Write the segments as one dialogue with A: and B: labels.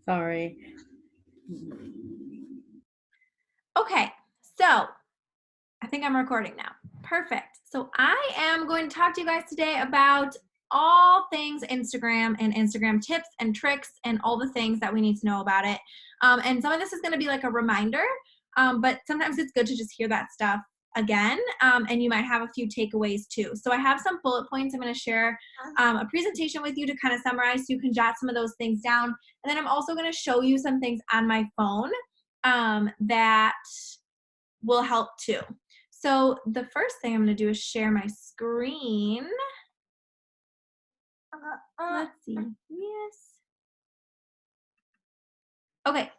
A: Sorry.
B: Okay, so I think I'm recording now. Perfect. So I am going to talk to you guys today about all things Instagram and Instagram tips and tricks and all the things that we need to know about it. And some of this is going to be like a reminder, but sometimes it's good to just hear that stuff again, and you might have a few takeaways too. So I have some bullet points. I'm going to share a presentation with you to kind of summarize so you can jot some of those things down. And then I'm also going to show you some things on my phone that will help too. So the first thing I'm going to do is share my screen. Let's see. Yes. Okay.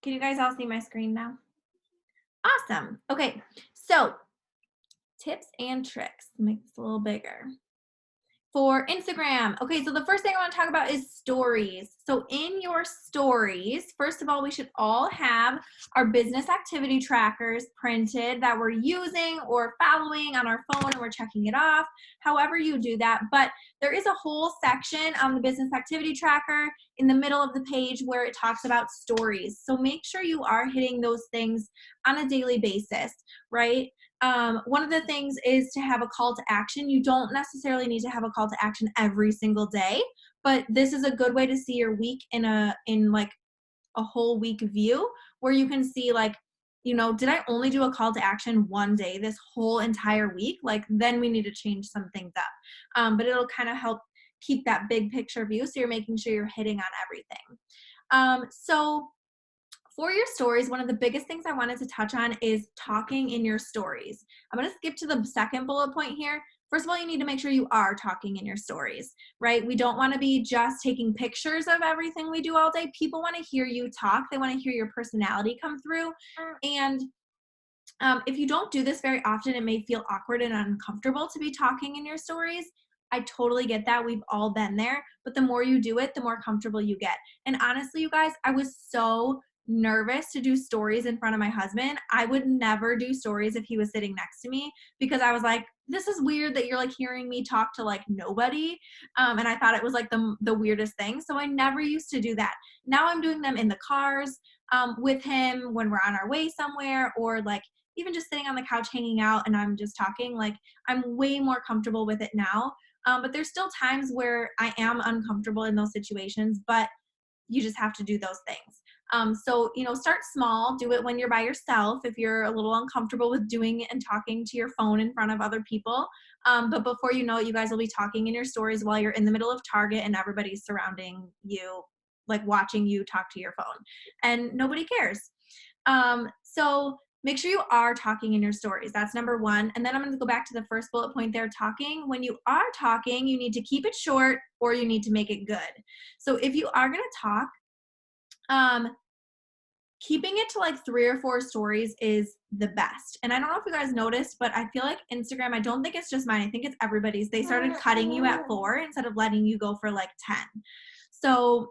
B: Can you guys all see my screen now? Awesome. Okay. So tips and tricks. Make this a little bigger. For Instagram. Okay, so the first thing I want to talk about is stories. So in your stories, first of all, we should all have our business activity trackers printed that we're using or following on our phone and we're checking it off, however you do that. But there is a whole section on the business activity tracker in the middle of the page where it talks about stories. So make sure you are hitting those things on a daily basis, right? One of the things is to have a call to action. You don't necessarily need to have a call to action every single day, but this is a good way to see your week in like a whole week view where you can see like, you know, did I only do a call to action one day this whole entire week? Like then we need to change some things up. But it'll kind of help keep that big picture view so you're making sure you're hitting on everything. So for your stories, one of the biggest things I wanted to touch on is talking in your stories. I'm going to skip to the second bullet point here. First of all, you need to make sure you are talking in your stories, right? We don't want to be just taking pictures of everything we do all day. People want to hear you talk. They want to hear your personality come through. And if you don't do this very often, it may feel awkward and uncomfortable to be talking in your stories. I totally get that. We've all been there. But the more you do it, the more comfortable you get. And honestly, you guys, I was so nervous to do stories in front of my husband. I would never do stories if he was sitting next to me because I was like, this is weird that you're like hearing me talk to like nobody. And I thought it was like the weirdest thing. So I never used to do that. Now I'm doing them in the cars with him when we're on our way somewhere, or like even just sitting on the couch hanging out and I'm just talking. Like I'm way more comfortable with it now. But there's still times where I am uncomfortable in those situations, but you just have to do those things. So, you know, start small, do it when you're by yourself if you're a little uncomfortable with doing and talking to your phone in front of other people. But before you know it, you guys will be talking in your stories while you're in the middle of Target and everybody's surrounding you, like watching you talk to your phone, and nobody cares. So make sure you are talking in your stories. That's number one. And then I'm going to go back to the first bullet point there, talking. When you are talking, you need to keep it short or you need to make it good. So if you are going to talk, keeping it to like 3 or 4 stories is the best. And I don't know if you guys noticed, but I feel like Instagram, I don't think it's just mine, I think it's everybody's. They started cutting you at 4 instead of letting you go for like 10. So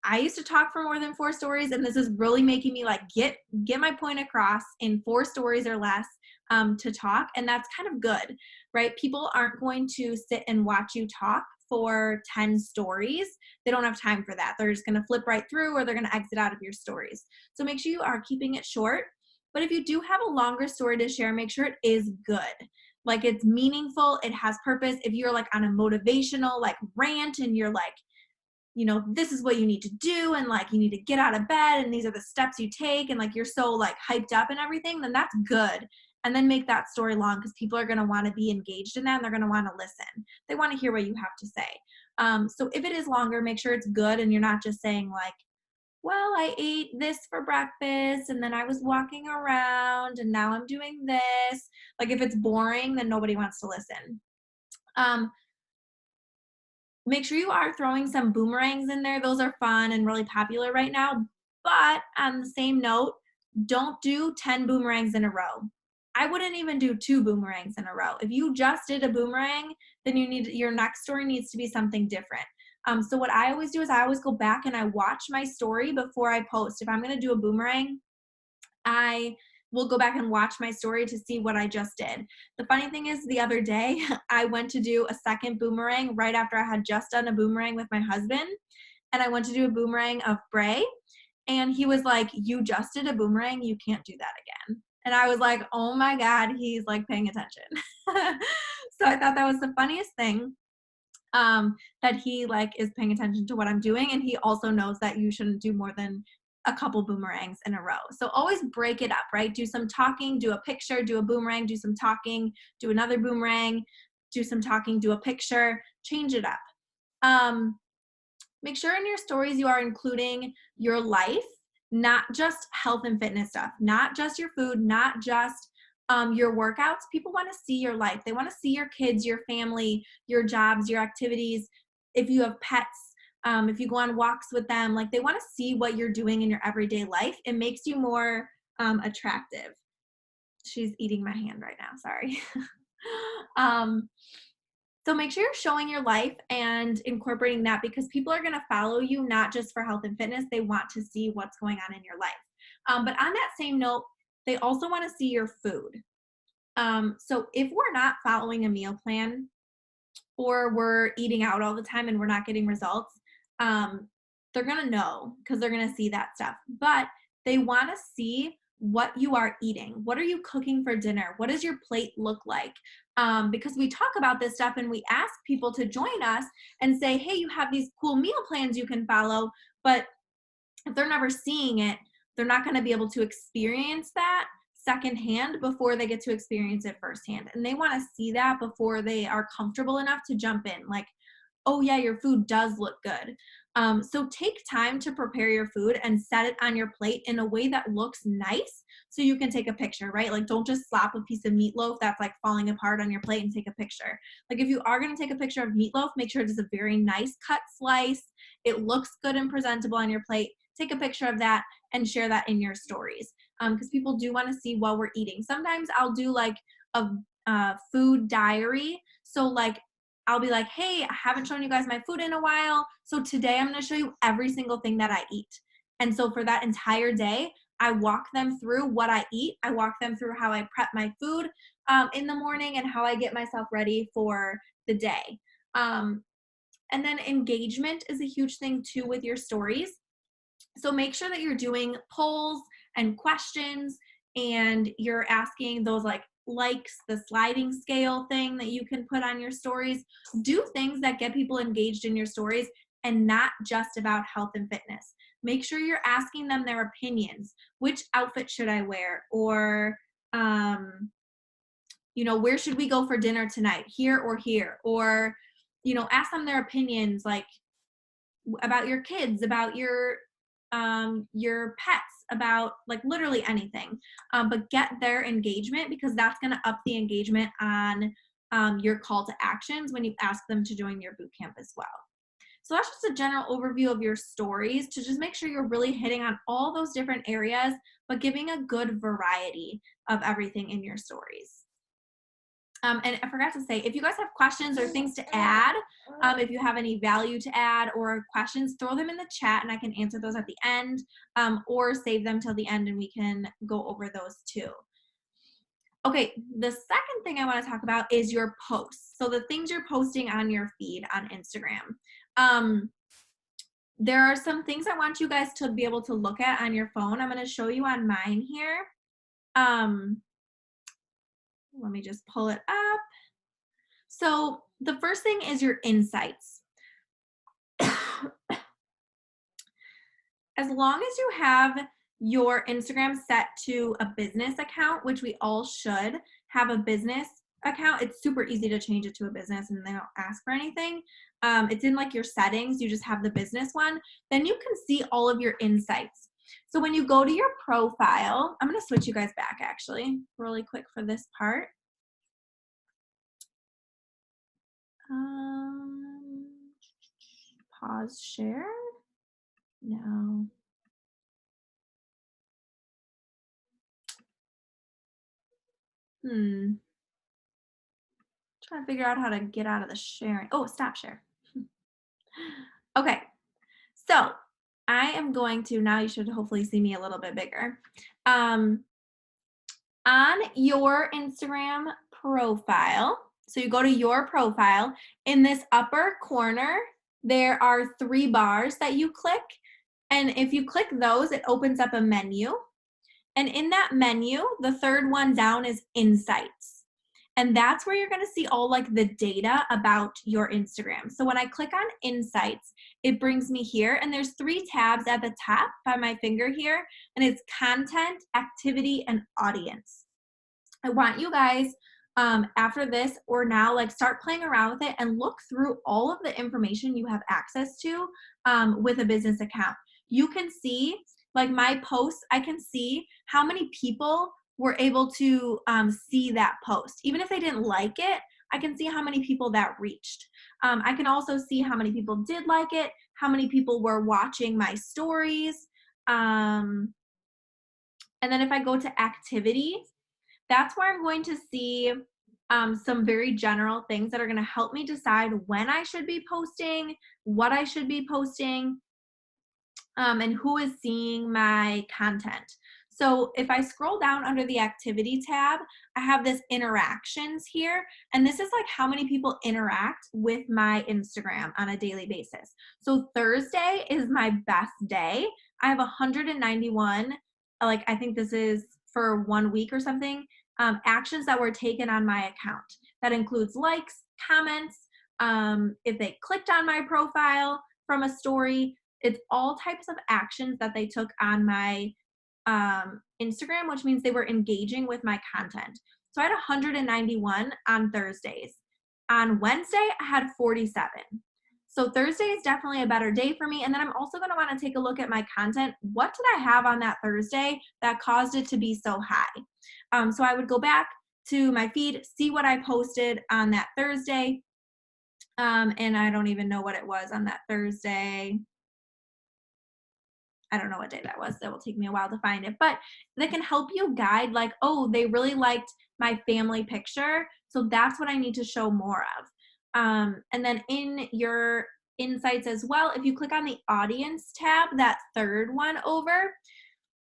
B: I used to talk for more than 4 stories, and this is really making me like get my point across in 4 stories or less to talk, and that's kind of good, right? People aren't going to sit and watch you talk for 10 stories. They don't have time for that. They're just going to flip right through or they're going to exit out of your stories. So make sure you are keeping it short. But if you do have a longer story to share, make sure it is good. Like it's meaningful, it has purpose. If you're like on a motivational like rant and you're like, you know, this is what you need to do and like you need to get out of bed and these are the steps you take and like you're so like hyped up and everything, then that's good. And then make that story long because people are going to want to be engaged in that and they're going to want to listen. They want to hear what you have to say. So if it is longer, make sure it's good and you're not just saying like, well, I ate this for breakfast and then I was walking around and now I'm doing this. Like if it's boring, then nobody wants to listen. Make sure you are throwing some boomerangs in there. Those are fun and really popular right now. But on the same note, don't do 10 boomerangs in a row. I wouldn't even do 2 boomerangs in a row. If you just did a boomerang, then your next story needs to be something different. So what I always do is I always go back and I watch my story before I post. If I'm going to do a boomerang, I will go back and watch my story to see what I just did. The funny thing is the other day I went to do a second boomerang right after I had just done a boomerang with my husband. and I went to do a boomerang of Bray, and he was like, "You just did a boomerang, you can't do that again." And I was like, "Oh my God, he's like paying attention." So I thought that was the funniest thing, that he like is paying attention to what I'm doing, and he also knows that you shouldn't do more than a couple boomerangs in a row. So always break it up, right? Do some talking, do a picture, do a boomerang, do some talking, do another boomerang, do some talking, do a picture, change it up. Make sure in your stories you are including your life, not just health and fitness stuff, not just your food, not just your workouts. People want to see your life. They want to see your kids, your family, your jobs, your activities. If you have pets, if you go on walks with them, like they want to see what you're doing in your everyday life. It makes you more attractive. She's eating my hand right now. Sorry. So make sure you're showing your life and incorporating that, because people are going to follow you not just for health and fitness. They want to see what's going on in your life. But on that same note, they also want to see your food. So if we're not following a meal plan, or we're eating out all the time and we're not getting results, they're going to know, because they're going to see that stuff. But they want to see what you are eating. What are you cooking for dinner? What does your plate look like? Because we talk about this stuff and we ask people to join us and say, hey, you have these cool meal plans you can follow. But if they're never seeing it, they're not going to be able to experience that secondhand before they get to experience it firsthand. And they want to see that before they are comfortable enough to jump in. Like, oh yeah, your food does look good. So take time to prepare your food and set it on your plate in a way that looks nice so you can take a picture, right? Like don't just slap a piece of meatloaf that's like falling apart on your plate and take a picture. Like if you are going to take a picture of meatloaf, make sure it is a very nice cut slice. It looks good and presentable on your plate. Take a picture of that and share that in your stories, because people do want to see what we're eating. Sometimes I'll do like a food diary. So like I'll be like, hey, I haven't shown you guys my food in a while. So today I'm going to show you every single thing that I eat. And so for that entire day, I walk them through what I eat. I walk them through how I prep my food in the morning and how I get myself ready for the day. And then engagement is a huge thing too with your stories. So make sure that you're doing polls and questions, and you're asking those like likes, the sliding scale thing that you can put on your stories. Do things that get people engaged in your stories and not just about health and fitness. Make sure you're asking them their opinions. Which outfit should I wear? Or, where should we go for dinner tonight? Here or here? Or, ask them their opinions, like about your kids, about your pets, about like literally anything, but get their engagement, because that's going to up the engagement on your call to actions when you ask them to join your boot camp as well. So that's just a general overview of your stories, to just make sure you're really hitting on all those different areas, but giving a good variety of everything in your stories. And I forgot to say, if you guys have questions or things to add, if you have any value to add or questions, throw them in the chat and I can answer those at the end, or save them till the end and we can go over those too. Okay, the second thing I want to talk about is your posts. So the things you're posting on your feed on Instagram. There are some things I want you guys to be able to look at on your phone. I'm going to show you on mine here. Let me just pull it up. So the first thing is your insights. As long as you have your Instagram set to a business account, which we all should have a business account, it's super easy to change it to a business and they don't ask for anything. It's in like your settings, you just have the business one. Then you can see all of your insights. So when you go to your profile, I'm going to switch you guys back actually really quick for this part. Pause share. No. Trying to figure out how to get out of the sharing. Oh, stop share. Okay. So I am going to, now you should hopefully see me a little bit bigger. On your Instagram profile, so you go to your profile, in this upper corner, there are 3 bars that you click. And if you click those, it opens up a menu. And in that menu, the third one down is Insights. And that's where you're gonna see all like the data about your Instagram. So when I click on Insights, it brings me here, and there's 3 tabs at the top by my finger here, and it's Content, Activity, and Audience. I want you guys, after this or now, like start playing around with it and look through all of the information you have access to with a business account. You can see, like my posts, I can see how many people were able to see that post. Even if they didn't like it, I can see how many people that reached. I can also see how many people did like it, how many people were watching my stories. And then if I go to activity, that's where I'm going to see some very general things that are going to help me decide when I should be posting, what I should be posting, and who is seeing my content. So if I scroll down under the activity tab, I have this interactions here, and this is like how many people interact with my Instagram on a daily basis. So Thursday is my best day. I have 191, like I think this is for 1 week or something, actions that were taken on my account. That includes likes, comments, if they clicked on my profile from a story. It's all types of actions that they took on my Instagram, which means they were engaging with my content. So I had 191 on Thursdays. On Wednesday, I had 47. So Thursday is definitely a better day for me. And then I'm also going to want to take a look at my content. What did I have on that Thursday that caused it to be so high? So I would go back to my feed, see what I posted on that Thursday. And I don't even know what it was on that Thursday. I don't know what day that was. That will take me a while to find it, but that can help you guide like, oh, they really liked my family picture. So that's what I need to show more of. And then in your insights as well, if you click on the audience tab, that third one over,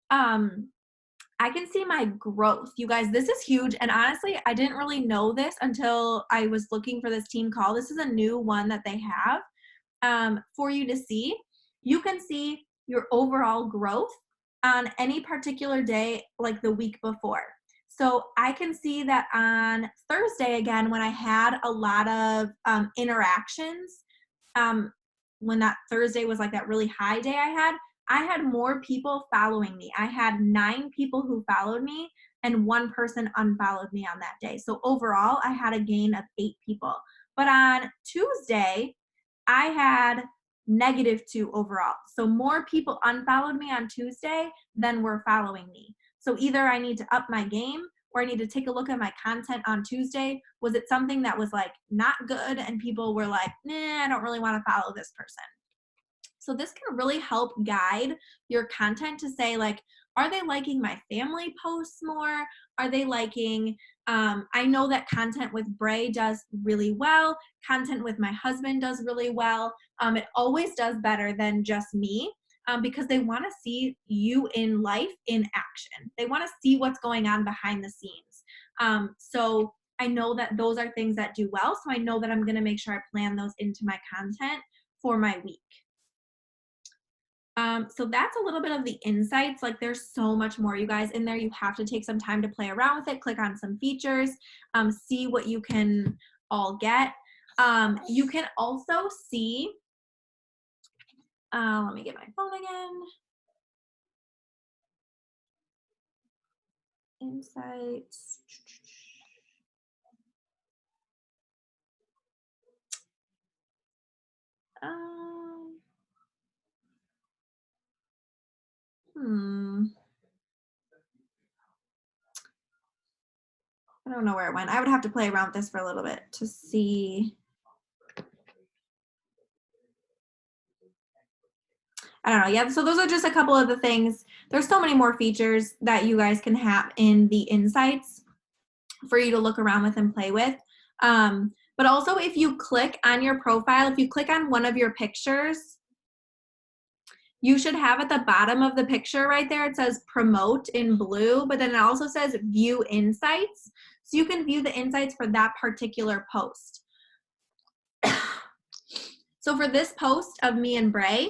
B: I can see my growth. You guys, this is huge. And honestly, I didn't really know this until I was looking for this team call. This is a new one that they have for you to see. You can see your overall growth on any particular day, like the week before. So I can see that on Thursday, again, when I had a lot of interactions, when that Thursday was like that really high day I had more people following me. I had 9 people who followed me and 1 person unfollowed me on that day. So overall, I had a gain of 8 people. But on Tuesday, I had -2 overall. So more people unfollowed me on Tuesday than were following me. So either I need to up my game or I need to take a look at my content on Tuesday. Was it something that was like not good and people were like, nah, I don't really want to follow this person? So this can really help guide your content to say like, are they liking my family posts more? Are they liking, I know that content with Bray does really well. Content with my husband does really well. It always does better than just me because they want to see you in life in action. They want to see what's going on behind the scenes. So I know that those are things that do well. So I know that I'm going to make sure I plan those into my content for my week. So that's a little bit of the insights. Like there's so much more, you guys, in there. You have to take some time to play around with it, click on some features, see what you can all get. You can also see, let me get my phone again. Insights. I don't know where it went. I would have to play around with this for a little bit to see. I don't know. Yeah, so those are just a couple of the things. There's so many more features that you guys can have in the insights for you to look around with and play with. But also if you click on your profile, if you click on one of your pictures, you should have at the bottom of the picture right there, it says promote in blue, but then it also says view insights. So you can view the insights for that particular post. So for this post of me and Bray,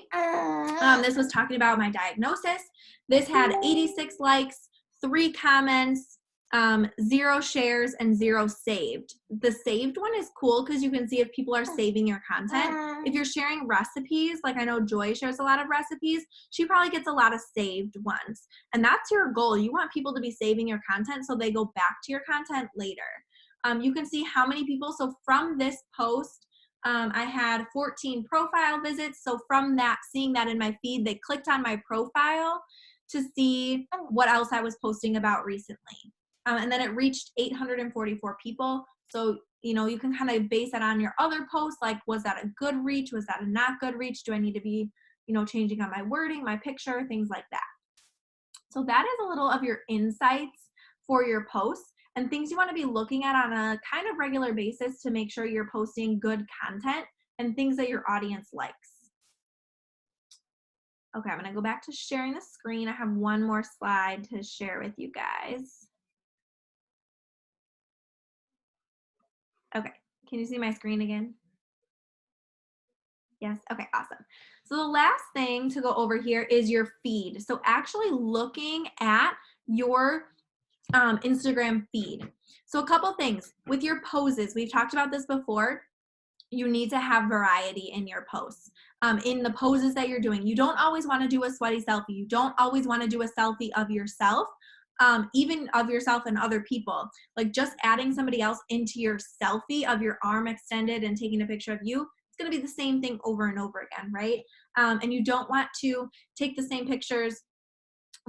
B: this was talking about my diagnosis. This had 86 likes, 3 comments, 0 shares, and 0 saved. The saved one is cool because you can see if people are saving your content. If you're sharing recipes, like I know Joy shares a lot of recipes, she probably gets a lot of saved ones. And that's your goal. You want people to be saving your content so they go back to your content later. You can see how many people, so from this post, I had 14 profile visits. So from that, seeing that in my feed, they clicked on my profile to see what else I was posting about recently. And then it reached 844 people. So, you know, you can kind of base that on your other posts. Like, was that a good reach? Was that a not good reach? Do I need to be, you know, changing on my wording, my picture, things like that. So that is a little of your insights for your posts and things you want to be looking at on a kind of regular basis to make sure you're posting good content and things that your audience likes. Okay, I'm going to go back to sharing the screen. I have one more slide to share with you guys. Okay, can you see my screen again? Yes, okay, awesome. So the last thing to go over here is your feed. So actually looking at your Instagram feed. So a couple things with your poses, we've talked about this before. You need to have variety in your posts, in the poses that you're doing. You don't always want to do a sweaty selfie. You don't always want to do a selfie of yourself, even of yourself and other people. Like just adding somebody else into your selfie of your arm extended and taking a picture of you, it's going to be the same thing over and over again, right? And you don't want to take the same pictures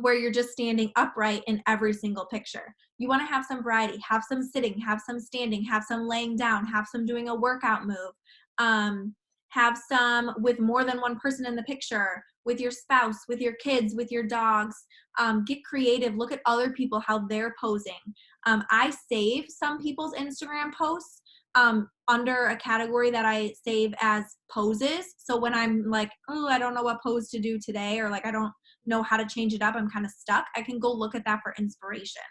B: where you're just standing upright in every single picture. You want to have some variety, have some sitting, have some standing, have some laying down, have some doing a workout move, have some with more than one person in the picture, with your spouse, with your kids, with your dogs. Get creative, look at other people, how they're posing. I save some people's Instagram posts under a category that I save as poses. So when I'm like, oh, I don't know what pose to do today, or like I don't know how to change it up, I'm kind of stuck, I can go look at that for inspiration.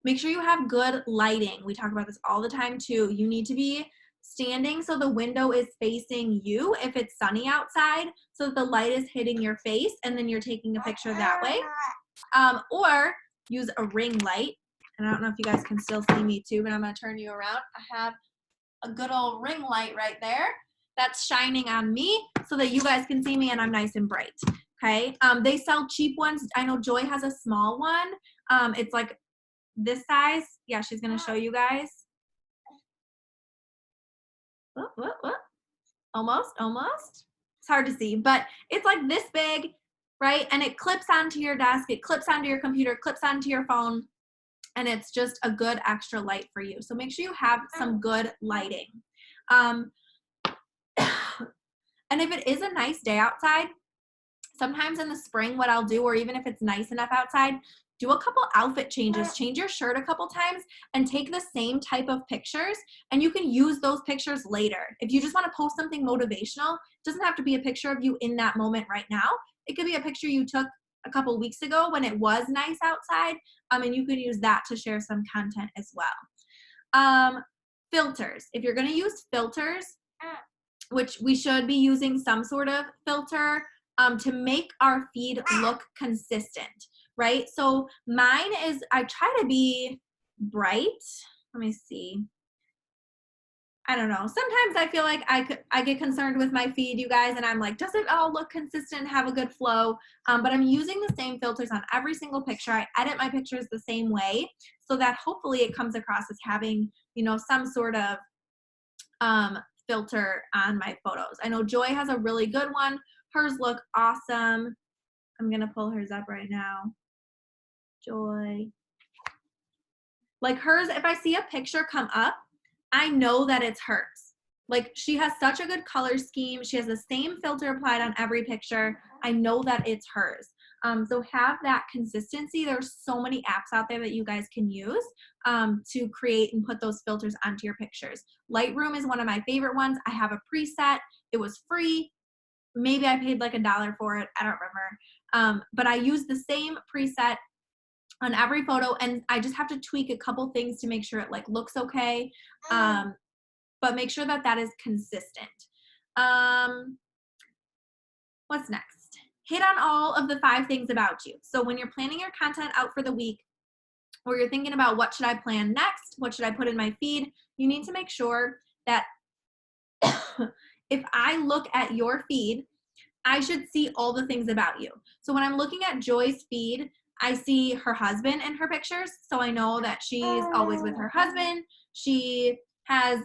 B: Make sure you have good lighting. We talk about this all the time too. You need to be standing so the window is facing you if it's sunny outside, so that the light is hitting your face and then you're taking a picture that way. Or use a ring light. And I don't know if you guys can still see me too, but I'm gonna turn you around. I have a good old ring light right there that's shining on me so that you guys can see me and I'm nice and bright. Okay, they sell cheap ones. I know Joy has a small one. It's like this size. Yeah, she's gonna show you guys. Almost. It's hard to see, but it's like this big, right? And it clips onto your desk, it clips onto your computer, clips onto your phone, and it's just a good extra light for you. So make sure you have some good lighting. And if it is a nice day outside, sometimes in the spring, what I'll do, or even if it's nice enough outside, do a couple outfit changes, change your shirt a couple times and take the same type of pictures, and you can use those pictures later. If you just want to post something motivational, it doesn't have to be a picture of you in that moment right now. It could be a picture you took a couple weeks ago when it was nice outside, and you can use that to share some content as well. Filters. If you're going to use filters, which we should be using some sort of filter to make our feed look consistent, right? So mine is, I try to be bright. Let me see. I don't know. Sometimes I feel like I get concerned with my feed, you guys, and I'm like, does it all look consistent, have a good flow? But I'm using the same filters on every single picture. I edit my pictures the same way so that hopefully it comes across as having, you know, some sort of filter on my photos. I know Joy has a really good one. Hers look awesome. I'm going to pull hers up right now. Joy. Like hers, if I see a picture come up, I know that it's hers. Like she has such a good color scheme. She has the same filter applied on every picture. I know that it's hers. So have that consistency. There's so many apps out there that you guys can use to create and put those filters onto your pictures. Lightroom is one of my favorite ones. I have a preset. It was free. Maybe I paid like $1 for it. I don't remember. But I use the same preset on every photo, and I just have to tweak a couple things to make sure it like looks okay. but make sure that that is consistent. What's next? Hit on all of the 5 things about you. So when you're planning your content out for the week, or you're thinking about what should I plan next, what should I put in my feed, you need to make sure that if I look at your feed, I should see all the things about you. So when I'm looking at Joy's feed, I see her husband in her pictures. So I know that she's always with her husband. She has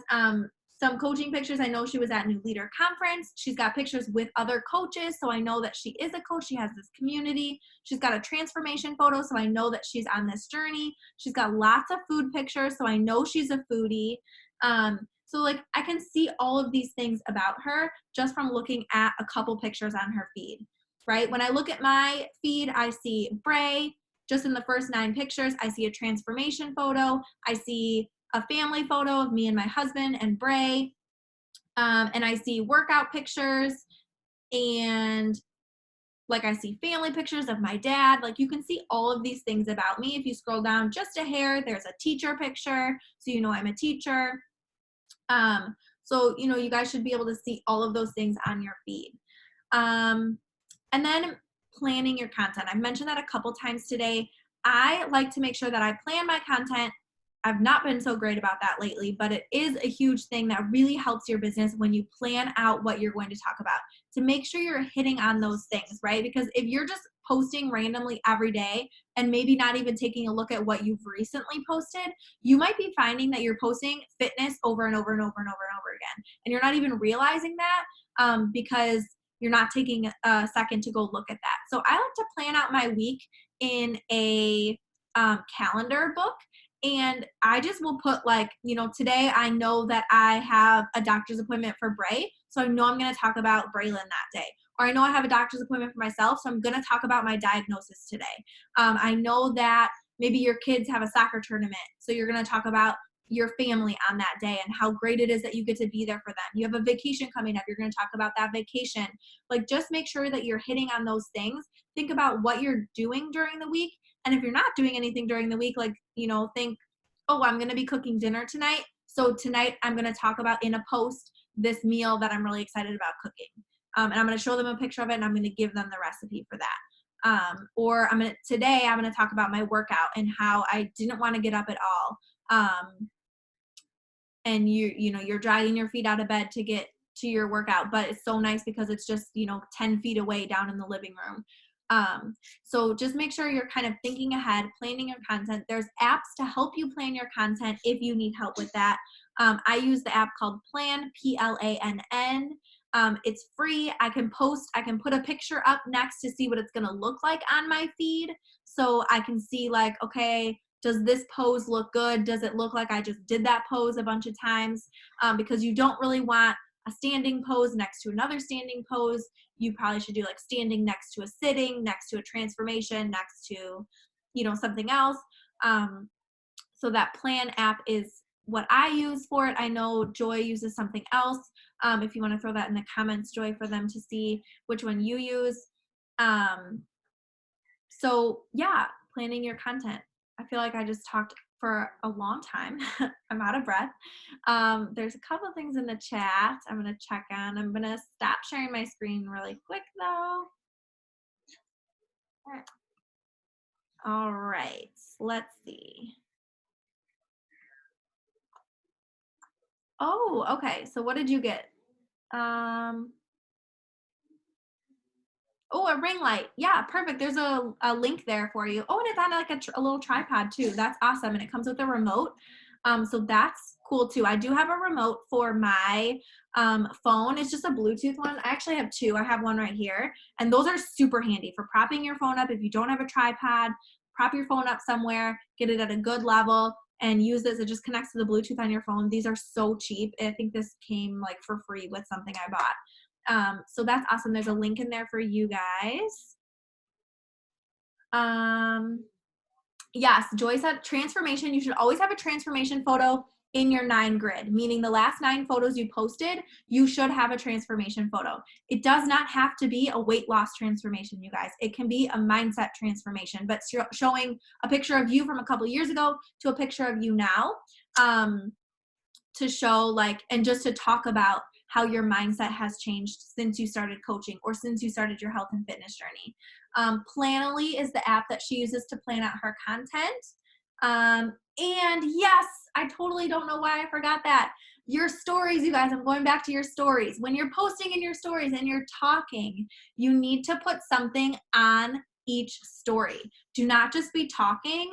B: some coaching pictures. I know she was at New Leader Conference. She's got pictures with other coaches. So I know that she is a coach. She has this community. She's got a transformation photo. So I know that she's on this journey. She's got lots of food pictures. So I know she's a foodie. So like I can see all of these things about her just from looking at a couple pictures on her feed, right? When I look at my feed, I see Bray. Just in the first 9 pictures, I see a transformation photo. I see a family photo of me and my husband and Bray. And I see workout pictures, and like I see family pictures of my dad. Like you can see all of these things about me. If you scroll down just a hair, there's a teacher picture. So you know I'm a teacher. So, you know, you guys should be able to see all of those things on your feed. And then planning your content. I've mentioned that a couple times today. I like to make sure that I plan my content. I've not been so great about that lately, but it is a huge thing that really helps your business when you plan out what you're going to talk about, to make sure you're hitting on those things, right? Because if you're just posting randomly every day and maybe not even taking a look at what you've recently posted, you might be finding that you're posting fitness over and over and over and over and over again. And you're not even realizing that because you're not taking a second to go look at that. So I like to plan out my week in a calendar book. And I just will put like, you know, today I know that I have a doctor's appointment for Bray. So I know I'm going to talk about Braylon that day. Or I know I have a doctor's appointment for myself. So I'm going to talk about my diagnosis today. I know that maybe your kids have a soccer tournament. So you're going to talk about your family on that day and how great it is that you get to be there for them. You have a vacation coming up. You're going to talk about that vacation. Like just make sure that you're hitting on those things. Think about what you're doing during the week. And if you're not doing anything during the week, like, you know, think, oh, I'm going to be cooking dinner tonight. So tonight I'm going to talk about in a post this meal that I'm really excited about cooking. And I'm going to show them a picture of it and I'm going to give them the recipe for that. Or today I'm going to talk about my workout and how I didn't want to get up at all. And you know, you're dragging your feet out of bed to get to your workout, but it's so nice because it's just, you know, 10 feet away down in the living room. So just make sure you're kind of thinking ahead, planning your content. There's apps to help you plan your content if you need help with that. I use the app called Plann, Plann. It's free. I can put a picture up next to see what it's going to look like on my feed. So I can see like, okay, does this pose look good? Does it look like I just did that pose a bunch of times? Because you don't really want a standing pose next to another standing pose. You probably should do like standing next to a sitting, next to a transformation, next to, you know, something else. So that Plann app is what I use for it. I know Joy uses something else. If you want to throw that in the comments, Joy, for them to see which one you use. So yeah, planning your content. I feel like I just talked for a long time. I'm out of breath. There's a couple things in the chat I'm going to check on. I'm going to stop sharing my screen really quick though. All right, let's see. Oh, okay. So what did you get? Oh, a ring light. Yeah, perfect. There's a link there for you. Oh, and it's on like a little tripod too. That's awesome. And it comes with a remote. So that's cool too. I do have a remote for my phone. It's just a Bluetooth one. I actually have 2. I have one right here. And those are super handy for propping your phone up. If you don't have a tripod, prop your phone up somewhere, get it at a good level, and use this. It just connects to the Bluetooth on your phone. These are so cheap. I think this came like for free with something I bought. So that's awesome. There's a link in there for you guys. Yes, Joy said transformation. You should always have a transformation photo in your 9 grid, meaning the last 9 photos you posted, you should have a transformation photo. It does not have to be a weight loss transformation, you guys. It can be a mindset transformation, but showing a picture of you from a couple years ago to a picture of you now. to show like, and just to talk about how your mindset has changed since you started coaching or since you started your health and fitness journey. Planoly is the app that she uses to plan out her content. And yes, I totally don't know why I forgot that. Your stories, you guys, I'm going back to your stories. When you're posting in your stories and you're talking, you need to put something on each story. Do not just be talking.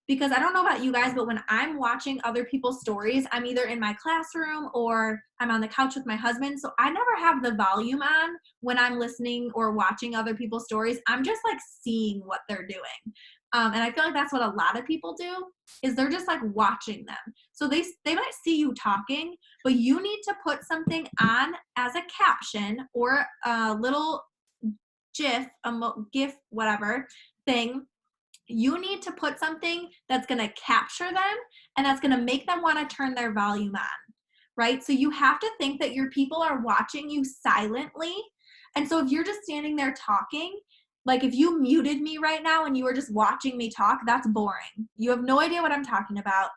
B: Because I don't know about you guys, but when I'm watching other people's stories, I'm either in my classroom or I'm on the couch with my husband. So I never have the volume on when I'm listening or watching other people's stories. I'm just like seeing what they're doing. And I feel like that's what a lot of people do is they're just like watching them. So they might see you talking, but you need to put something on as a caption or a little GIF, GIF, whatever thing. You need to put something that's going to capture them and that's going to make them want to turn their volume on, right? So you have to think that your people are watching you silently. And so if you're just standing there talking, like if you muted me right now and you were just watching me talk, that's boring. You have no idea what I'm talking about.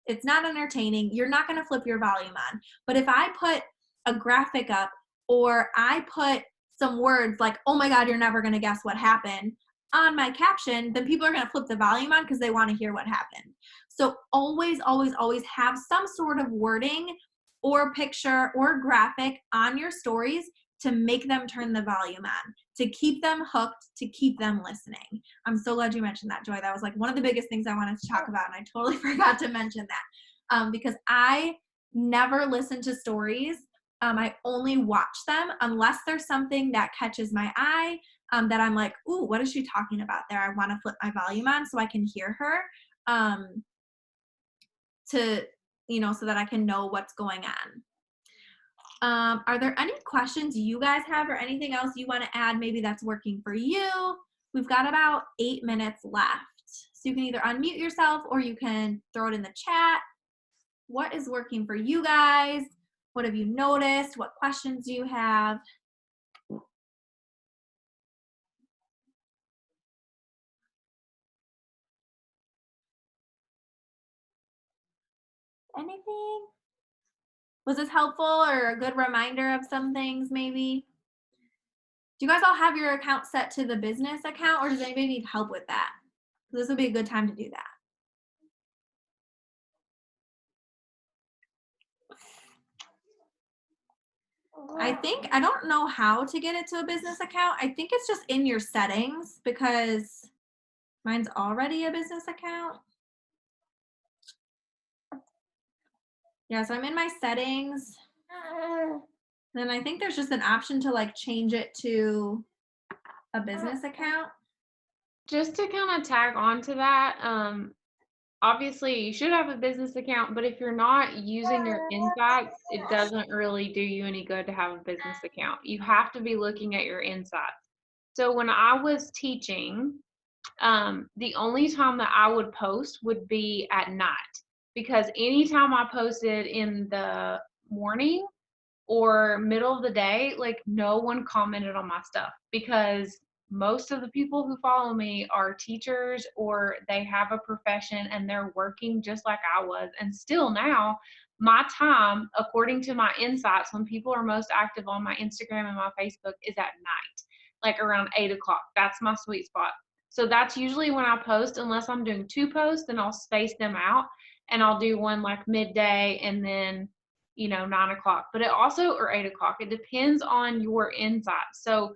B: It's not entertaining. You're not going to flip your volume on. But if I put a graphic up or I put some words like, oh my God, you're never going to guess what happened, on my caption, then people are going to flip the volume on because they want to hear what happened. So always, always, always have some sort of wording or picture or graphic on your stories to make them turn the volume on, to keep them hooked, to keep them listening. I'm so glad you mentioned that, Joy. That was like one of the biggest things I wanted to talk about, and I totally forgot to mention that because I never listen to stories. I only watch them unless there's something that catches my eye that I'm like, ooh, what is she talking about there? I want to flip my volume on so I can hear her so that I can know what's going on. Are there any questions you guys have or anything else you want to add maybe that's working for you? We've got about 8 minutes left. So you can either unmute yourself or you can throw it in the chat. What is working for you guys? What have you noticed? What questions do you have? Anything? Was this helpful or a good reminder of some things maybe? Do you guys all have your account set to the business account or does anybody need help with that? This would be a good time to do that. I don't know how to get it to a business account. I think it's just in your settings because mine's already a business account. Yeah, so I'm in my settings. Then I think there's just an option to like change it to a business account.
A: Just to kind of tag on to that, obviously you should have a business account, but if you're not using your insights, it doesn't really do you any good to have a business account. You have to be looking at your insights. So when I was teaching, the only time that I would post would be at night, because anytime I posted in the morning or middle of the day, like no one commented on my stuff because most of the people who follow me are teachers or they have a profession and they're working just like I was. And still now, my time, according to my insights, when people are most active on my Instagram and my Facebook is at night, like around 8 o'clock. That's my sweet spot. So that's usually when I post, unless I'm doing 2 posts, then I'll space them out and I'll do one like midday and then 9 o'clock, but it also, or 8 o'clock, it depends on your insights. So,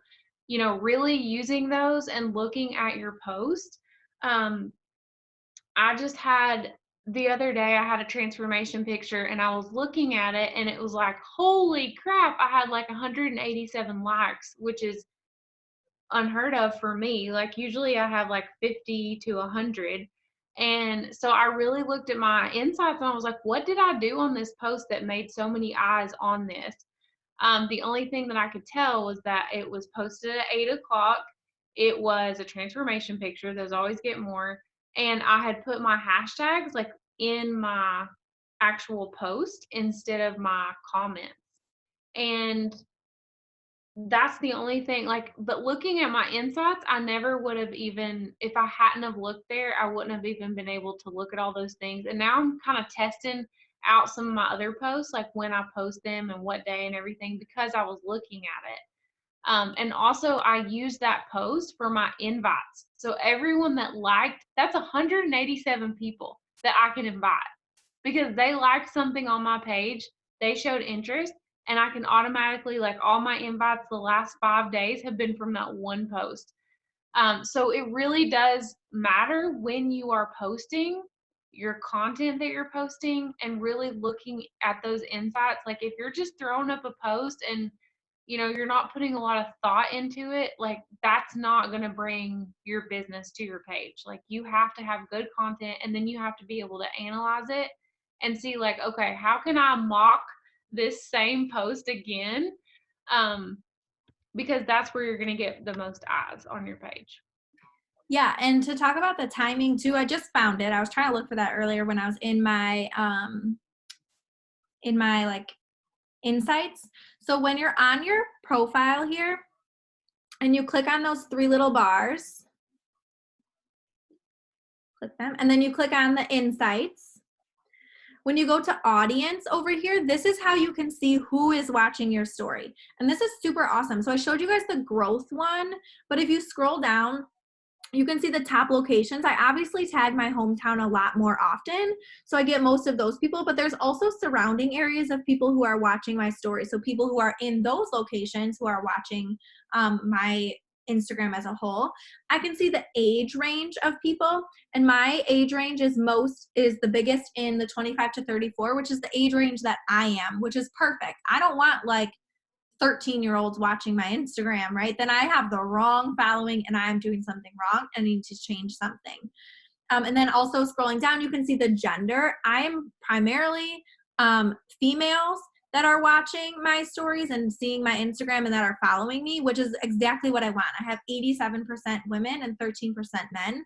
A: really using those and looking at your post. I just had the other day, I had a transformation picture and I was looking at it and it was like, holy crap, I had like 187 likes, which is unheard of for me. Like usually I have like 50 to 100. And so I really looked at my insights and I was like, what did I do on this post that made so many eyes on this? The only thing that I could tell was that it was posted at 8 o'clock. It was a transformation picture. Those always get more. And I had put my hashtags like in my actual post instead of my comments. And that's the only thing, like, but looking at my insights, I never would have even, if I hadn't have looked there, I wouldn't have even been able to look at all those things. And now I'm kind of testing out some of my other posts, like when I post them and what day and everything, because I was looking at it. And also I use that post for my invites. So everyone that liked, that's 187 people that I can invite because they liked something on my page, they showed interest, and I can automatically, like, all my invites the last 5 days have been from that one post. So it really does matter when you are posting your content that you're posting and really looking at those insights. Like if you're just throwing up a post and you're not putting a lot of thought into it, like that's not going to bring your business to your page. Like you have to have good content and then you have to be able to analyze it and see like, okay, how can I mock this same post again? Because that's where you're going to get the most eyes on your page.
B: Yeah, and to talk about the timing too, I just found it. I was trying to look for that earlier when I was in my like insights. So when you're on your profile here and you click on those three little bars, click them, and then you click on the insights. When you go to audience over here, this is how you can see who is watching your story. And this is super awesome. So I showed you guys the growth one, but if you scroll down, you can see the top locations. I obviously tag my hometown a lot more often, so I get most of those people, but there's also surrounding areas of people who are watching my story. So people who are in those locations who are watching my Instagram as a whole. I can see the age range of people, and my age range is the biggest in the 25 to 34, which is the age range that I am, which is perfect. I don't want like 13-year-olds watching my Instagram, right? Then I have the wrong following and I'm doing something wrong and need to change something. And then also scrolling down, you can see the gender. I am primarily females that are watching my stories and seeing my Instagram and that are following me, which is exactly what I want. I have 87% women and 13% men.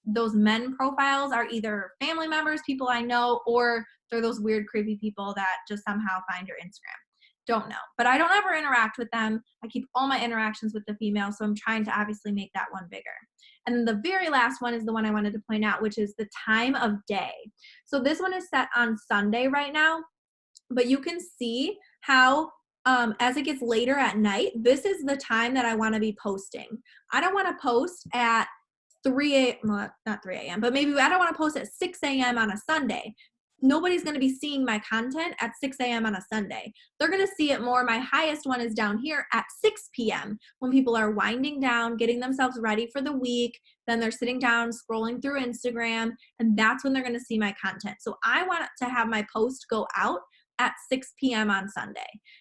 B: Those men profiles are either family members, people I know, or they're those weird, creepy people that just somehow find your Instagram. Don't know, but I don't ever interact with them. I keep all my interactions with the females, so I'm trying to obviously make that one bigger. And then the very last one is the one I wanted to point out, which is the time of day. So this one is set on Sunday right now, but you can see how as it gets later at night, this is the time that I want to be posting. I don't want to post at 3 a.m., well, not 3 a.m., but maybe I don't want to post at 6 a.m. on a Sunday. Nobody's going to be seeing my content at 6 a.m. on a Sunday. They're going to see it more. My highest one is down here at 6 p.m. when people are winding down, getting themselves ready for the week. Then they're sitting down, scrolling through Instagram, and that's when they're going to see my content. So I want to have my post go out at 6 p.m. on Sunday.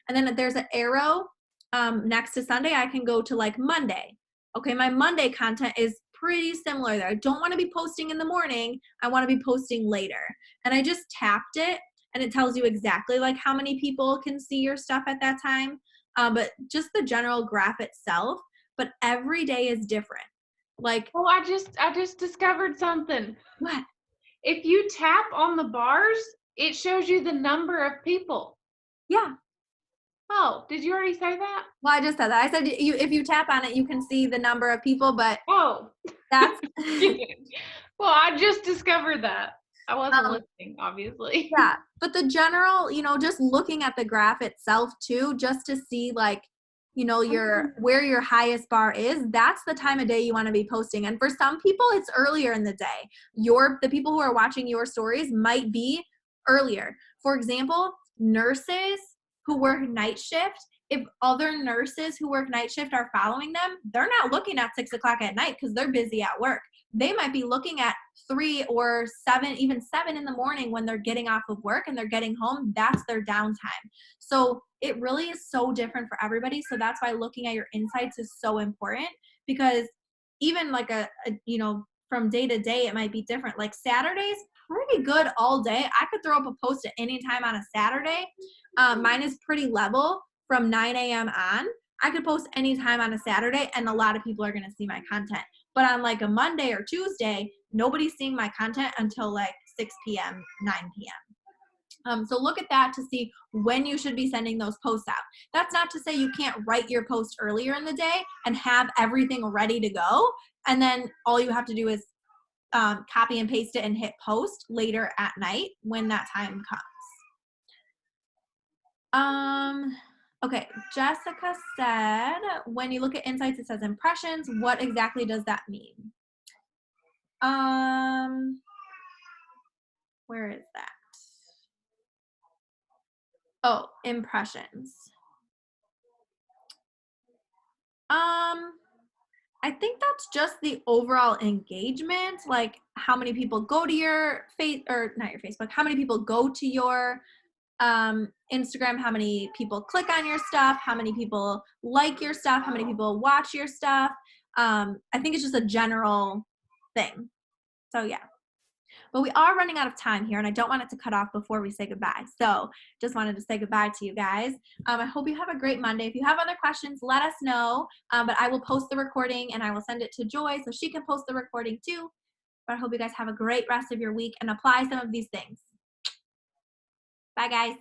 B: And then there's an arrow next to Sunday. I can go to like Monday. Okay, my Monday content is pretty similar there. I don't want to be posting in the morning. I want to be posting later. And I just tapped it and it tells you exactly like how many people can see your stuff at that time. But just the general graph itself, but every day is different. Like,
A: oh, I just discovered something.
B: What?
A: If you tap on the bars, it shows you the number of people.
B: Yeah.
A: Oh, did you already say that?
B: Well, I just said that. I said if you tap on it, you can see the number of people, but that's
A: well, I just discovered that. I wasn't listening, obviously.
B: Yeah, but the general, just looking at the graph itself too, just to see like, where your highest bar is, that's the time of day you want to be posting. And for some people, it's earlier in the day. The people who are watching your stories might be earlier. For example, nurses who work night shift, if other nurses who work night shift are following them, they're not looking at 6 o'clock at night because they're busy at work. They might be looking at 3 or 7, even 7 in the morning when they're getting off of work and they're getting home. That's their downtime. So it really is so different for everybody. So that's why looking at your insights is so important, because even like from day to day, it might be different. Like Saturday's pretty good all day. I could throw up a post at any time on a Saturday. Mine is pretty level from 9 a.m. on. I could post anytime on a Saturday and a lot of people are going to see my content. But on like a Monday or Tuesday, nobody's seeing my content until like 6 p.m., 9 p.m. So look at that to see when you should be sending those posts out. That's not to say you can't write your post earlier in the day and have everything ready to go. And then all you have to do is copy and paste it and hit post later at night when that time comes. Okay, Jessica said, when you look at insights, it says impressions. What exactly does that mean? Where is that? Oh, impressions. I think that's just the overall engagement, like how many people go to your face or not your Facebook, how many people go to your Instagram, how many people click on your stuff, how many people like your stuff, how many people watch your stuff. I think it's just a general thing. So yeah. But we are running out of time here, and I don't want it to cut off before we say goodbye. So just wanted to say goodbye to you guys. I hope you have a great Monday. If you have other questions, let us know. But I will post the recording, and I will send it to Joy so she can post the recording too. But I hope you guys have a great rest of your week and apply some of these things. Bye, guys.